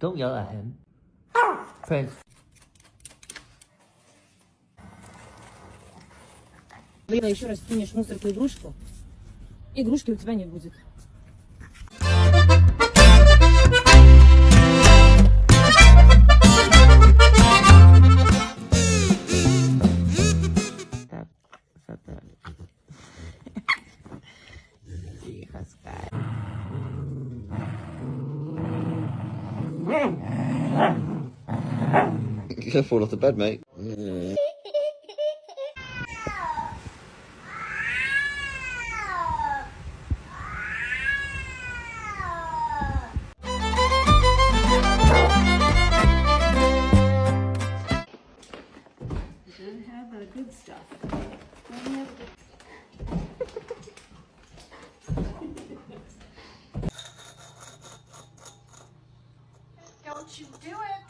Don't yell at him. Prince. Лила, еще раз кинешь в мусорку игрушку, игрушки у тебя не будет. You're gonna fall off the bed, mate. Should have the good stuff. Don't you do it!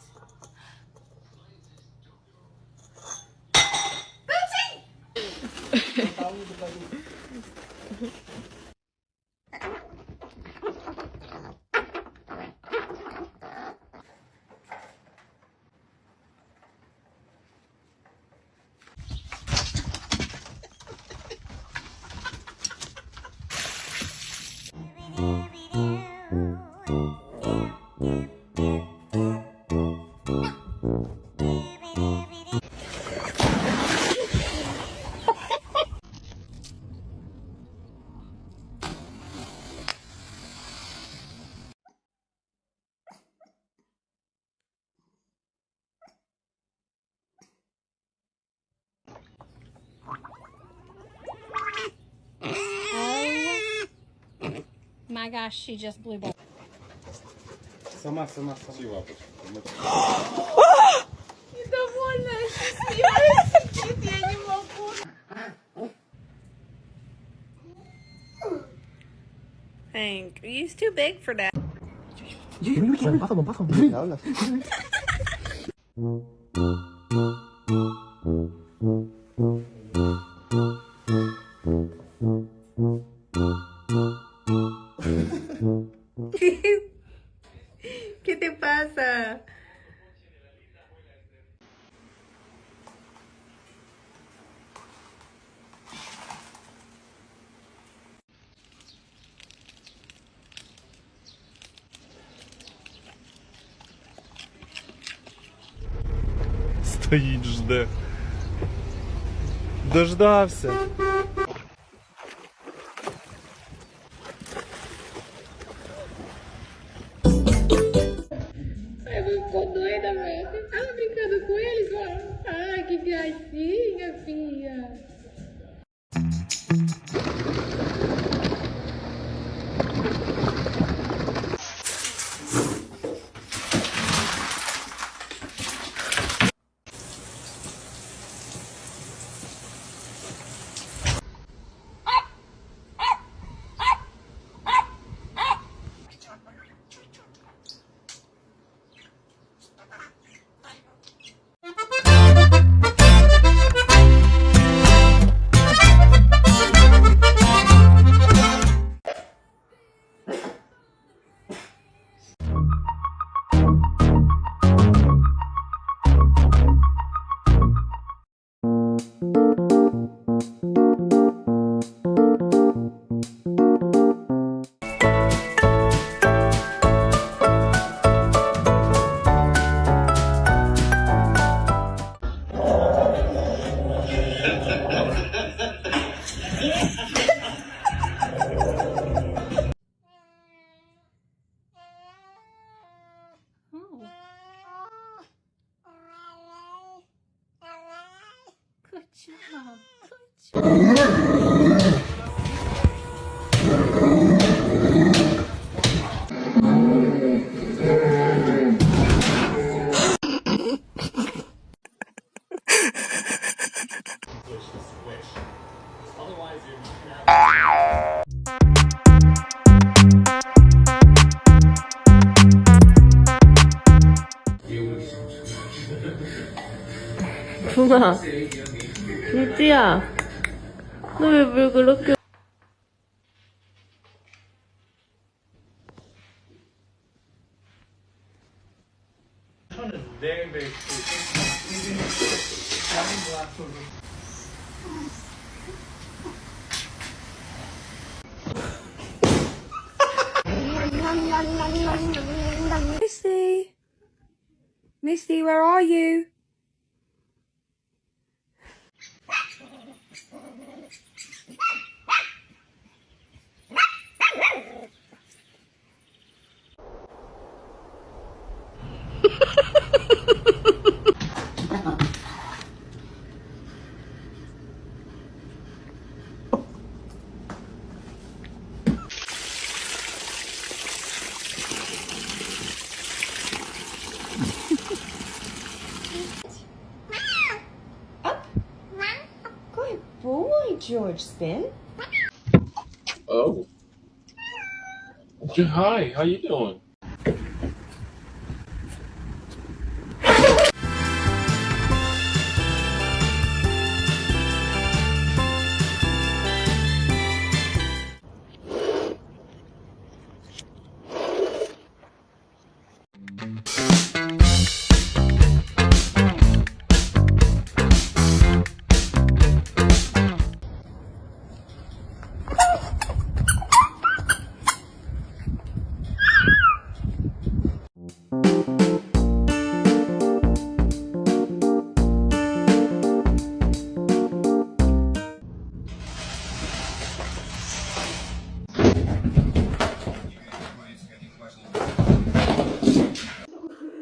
My gosh, she just blew ball. Сама. Недовольная, счастливая сидит, я не могу. Hank, he's too big for that. ¿Qué te pasa? Стоїть, жде. Дождався. Eu ficou doida, velho. Você tava brincando com eles, mano? Ai, que gracinha, filha. Good job. Good job. 붕아, 유지야, 너 왜 그렇게 Very, very Missy? Missy, where are you? Good boy, George. Spin. Oh. Hi, how you doing?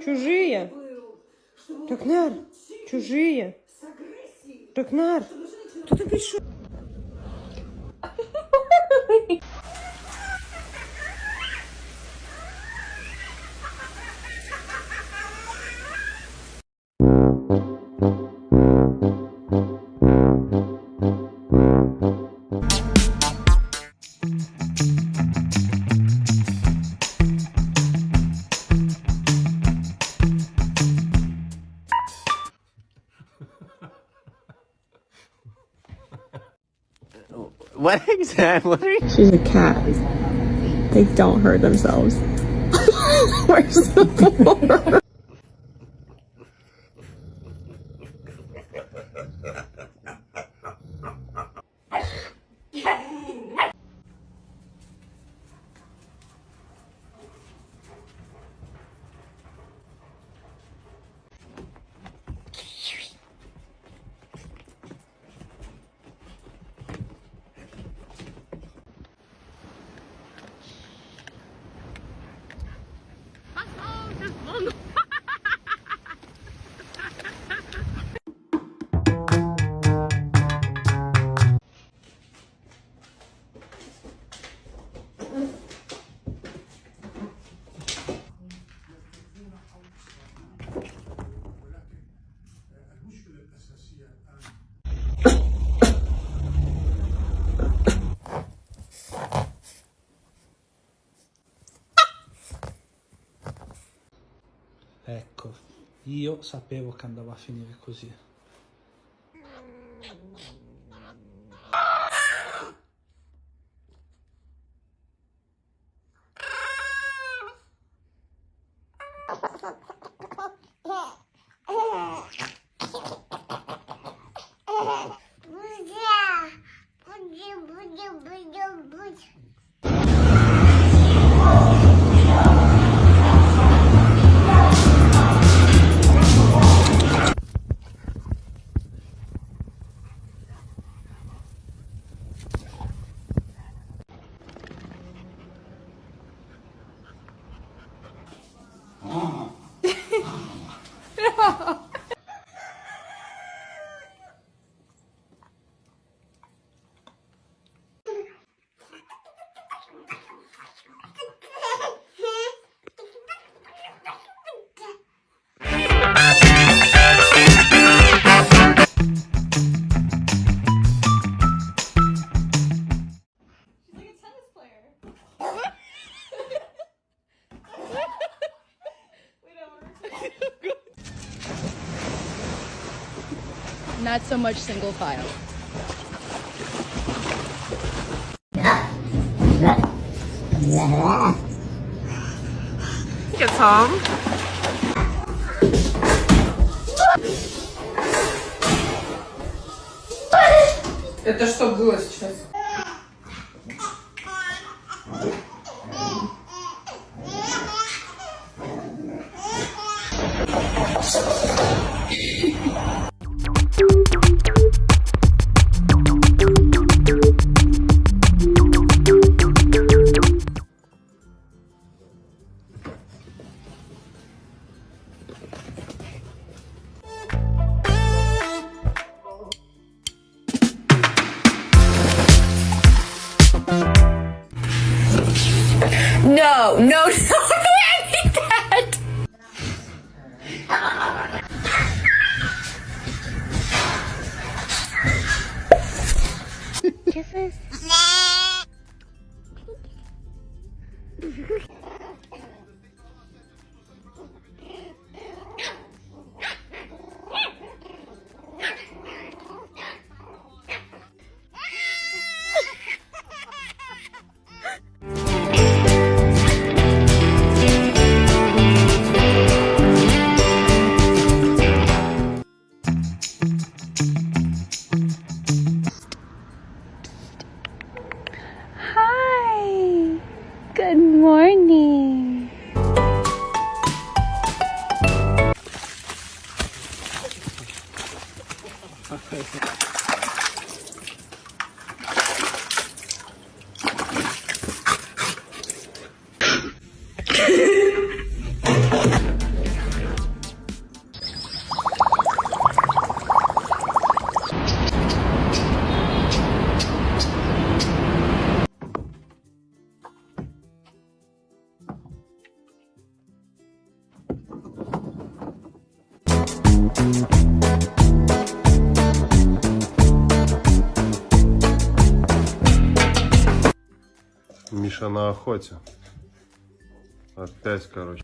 Чужие. Рагнар, чужие. Рагнар, кто там пришел? What exactly? What are you? She's a cat. They don't hurt themselves. Where's the floor? Ecco, io sapevo che andava a finire così. Not so much single file. It's home. Это что было сейчас? No, no, no, I need that. Kisses. Hi. Good morning. Миша на охоте. Опять, короче.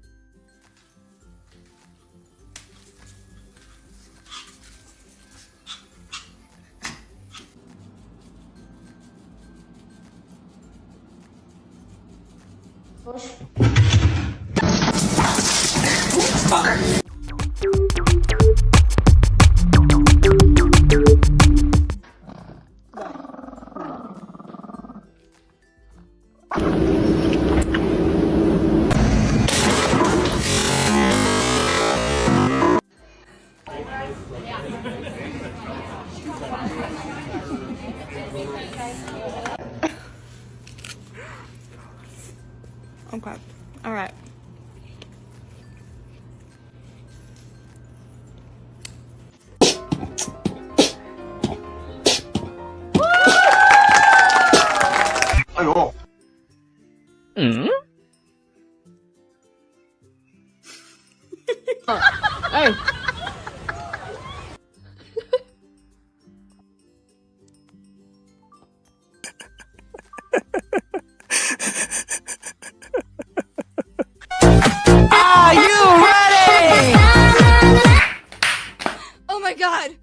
Okay. All right. Hey. Are you ready? Oh my god.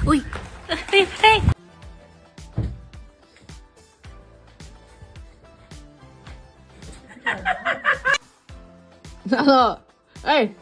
Uy! Hey! Hey! Hello. Hey.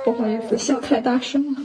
不好意思，笑太大声了。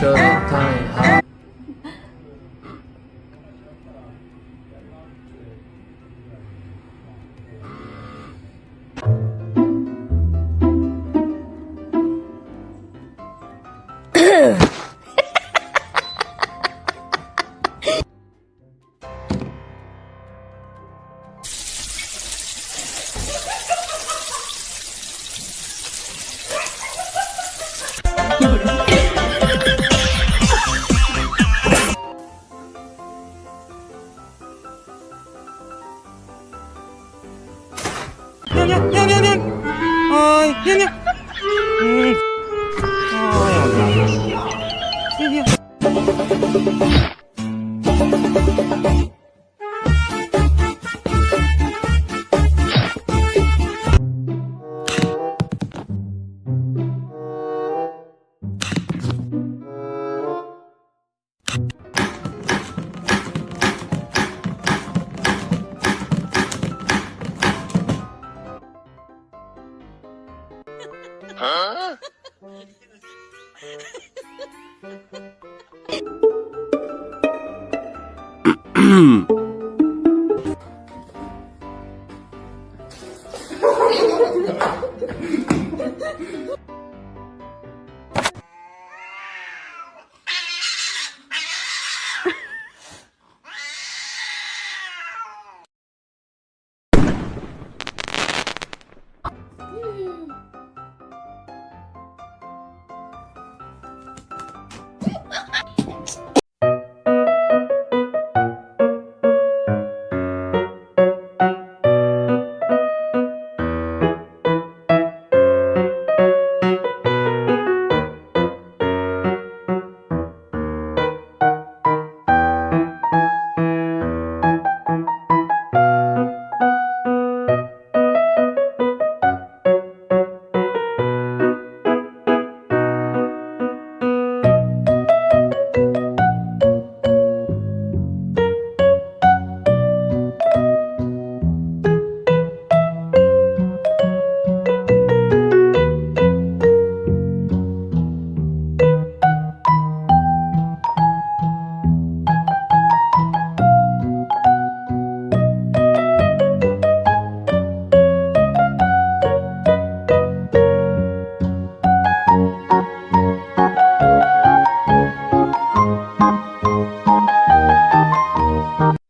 这太好。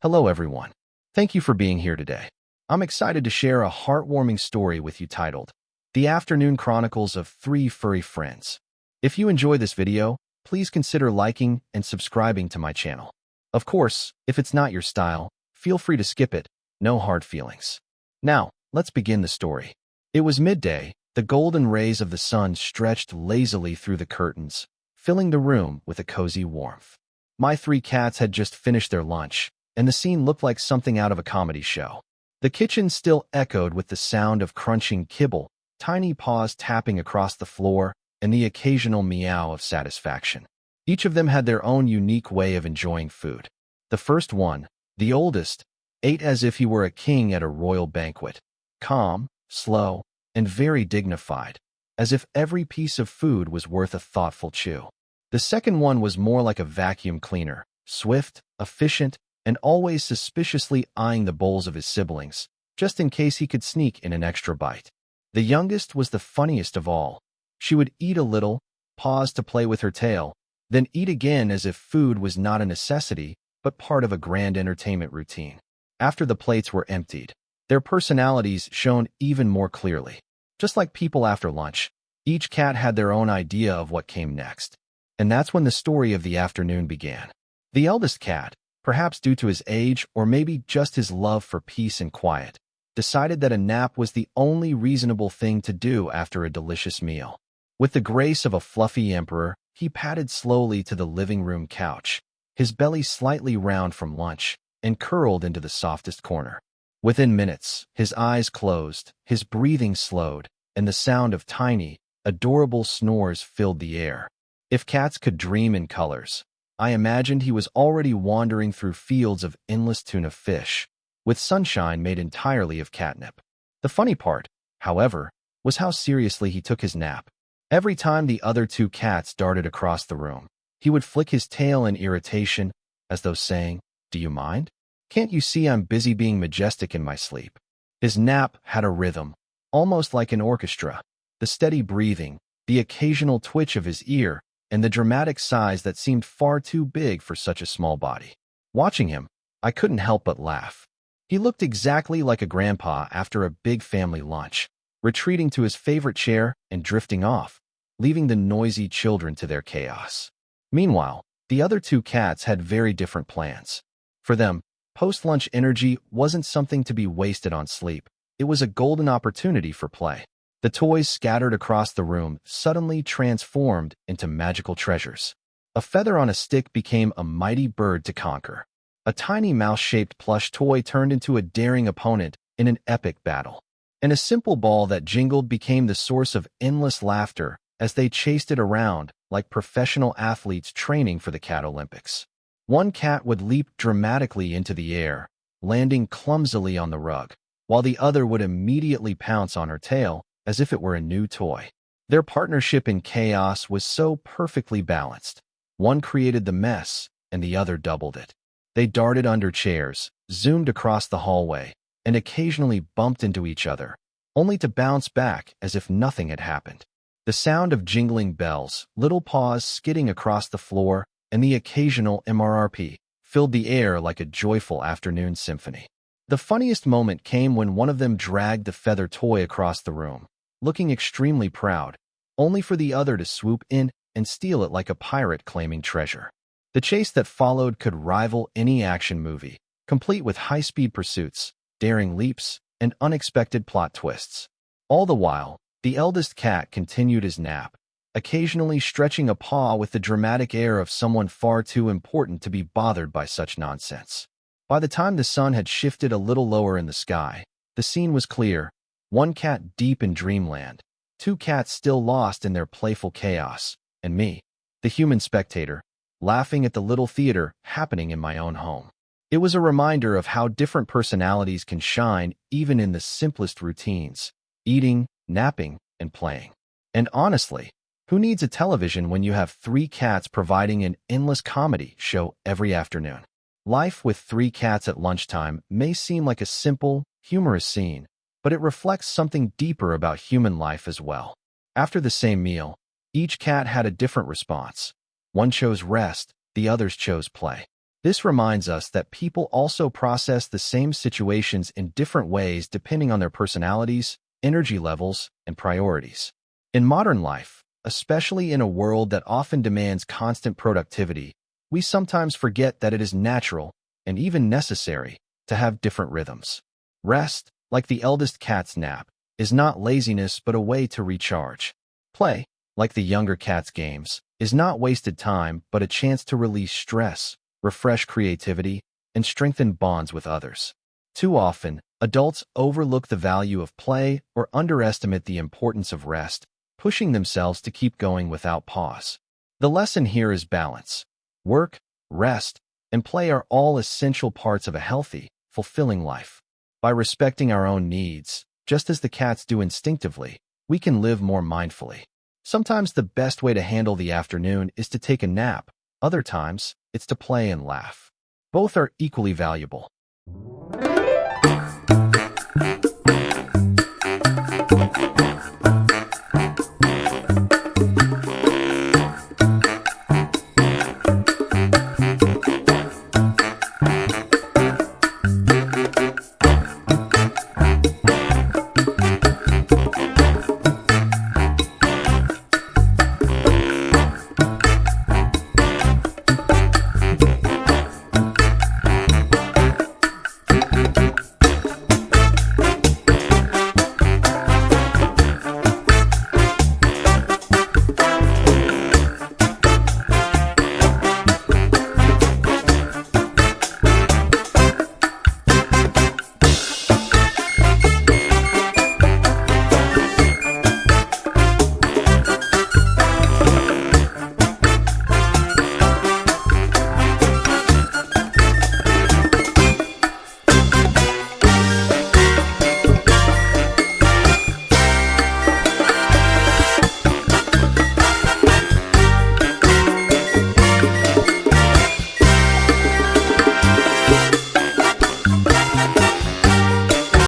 Hello everyone. Thank you for being here today. I'm excited to share a heartwarming story with you titled, The Afternoon Chronicles of Three Furry Friends. If you enjoy this video, please consider liking and subscribing to my channel. Of course, if it's not your style, feel free to skip it, no hard feelings. Now, let's begin the story. It was midday, the golden rays of the sun stretched lazily through the curtains, filling the room with a cozy warmth. My three cats had just finished their lunch, and the scene looked like something out of a comedy show. The kitchen still echoed with the sound of crunching kibble, tiny paws tapping across the floor, and the occasional meow of satisfaction. Each of them had their own unique way of enjoying food. The first one, the oldest, ate as if he were a king at a royal banquet, calm, slow, and very dignified, as if every piece of food was worth a thoughtful chew. The second one was more like a vacuum cleaner, swift, efficient, and always suspiciously eyeing the bowls of his siblings, just in case he could sneak in an extra bite. The youngest was the funniest of all. She would eat a little, pause to play with her tail, then eat again as if food was not a necessity, but part of a grand entertainment routine. After the plates were emptied, their personalities shone even more clearly. Just like people after lunch, each cat had their own idea of what came next. And that's when the story of the afternoon began. The eldest cat, perhaps due to his age or maybe just his love for peace and quiet, decided that a nap was the only reasonable thing to do after a delicious meal. With the grace of a fluffy emperor, he padded slowly to the living room couch, his belly slightly round from lunch, and curled into the softest corner. Within minutes, his eyes closed, his breathing slowed, and the sound of tiny, adorable snores filled the air. If cats could dream in colors, I imagined he was already wandering through fields of endless tuna fish, with sunshine made entirely of catnip. The funny part, however, was how seriously he took his nap. Every time the other two cats darted across the room, he would flick his tail in irritation, as though saying, "Do you mind? Can't you see I'm busy being majestic in my sleep?" His nap had a rhythm, almost like an orchestra, the steady breathing, the occasional twitch of his ear, and the dramatic size that seemed far too big for such a small body. Watching him, I couldn't help but laugh. He looked exactly like a grandpa after a big family lunch, retreating to his favorite chair and drifting off, leaving the noisy children to their chaos. Meanwhile, the other two cats had very different plans. For them, post-lunch energy wasn't something to be wasted on sleep. It was a golden opportunity for play. The toys scattered across the room suddenly transformed into magical treasures. A feather on a stick became a mighty bird to conquer. A tiny mouse-shaped plush toy turned into a daring opponent in an epic battle. And a simple ball that jingled became the source of endless laughter as they chased it around like professional athletes training for the Cat Olympics. One cat would leap dramatically into the air, landing clumsily on the rug, while the other would immediately pounce on her tail as if it were a new toy. Their partnership in chaos was so perfectly balanced. One created the mess, and the other doubled it. They darted under chairs, zoomed across the hallway, and occasionally bumped into each other, only to bounce back as if nothing had happened. The sound of jingling bells, little paws skidding across the floor, and the occasional MRRP filled the air like a joyful afternoon symphony. The funniest moment came when one of them dragged the feather toy across the room, looking extremely proud, only for the other to swoop in and steal it like a pirate claiming treasure. The chase that followed could rival any action movie, complete with high-speed pursuits, daring leaps, and unexpected plot twists. All the while, the eldest cat continued his nap, occasionally stretching a paw with the dramatic air of someone far too important to be bothered by such nonsense. By the time the sun had shifted a little lower in the sky, the scene was clear. One cat deep in dreamland, two cats still lost in their playful chaos, and me, the human spectator, laughing at the little theater happening in my own home. It was a reminder of how different personalities can shine even in the simplest routines: eating, napping, and playing. And honestly, who needs a television when you have three cats providing an endless comedy show every afternoon? Life with three cats at lunchtime may seem like a simple, humorous scene, but it reflects something deeper about human life as well. After the same meal, each cat had a different response. One chose rest, the others chose play. This reminds us that people also process the same situations in different ways depending on their personalities, energy levels, and priorities. In modern life, especially in a world that often demands constant productivity, we sometimes forget that it is natural and even necessary to have different rhythms. Rest, like the eldest cat's nap, is not laziness but a way to recharge. Play, like the younger cat's games, is not wasted time but a chance to release stress, refresh creativity, and strengthen bonds with others. Too often, adults overlook the value of play or underestimate the importance of rest, pushing themselves to keep going without pause. The lesson here is balance. Work, rest, and play are all essential parts of a healthy, fulfilling life. By respecting our own needs, just as the cats do instinctively, we can live more mindfully. Sometimes the best way to handle the afternoon is to take a nap. Other times, it's to play and laugh. Both are equally valuable.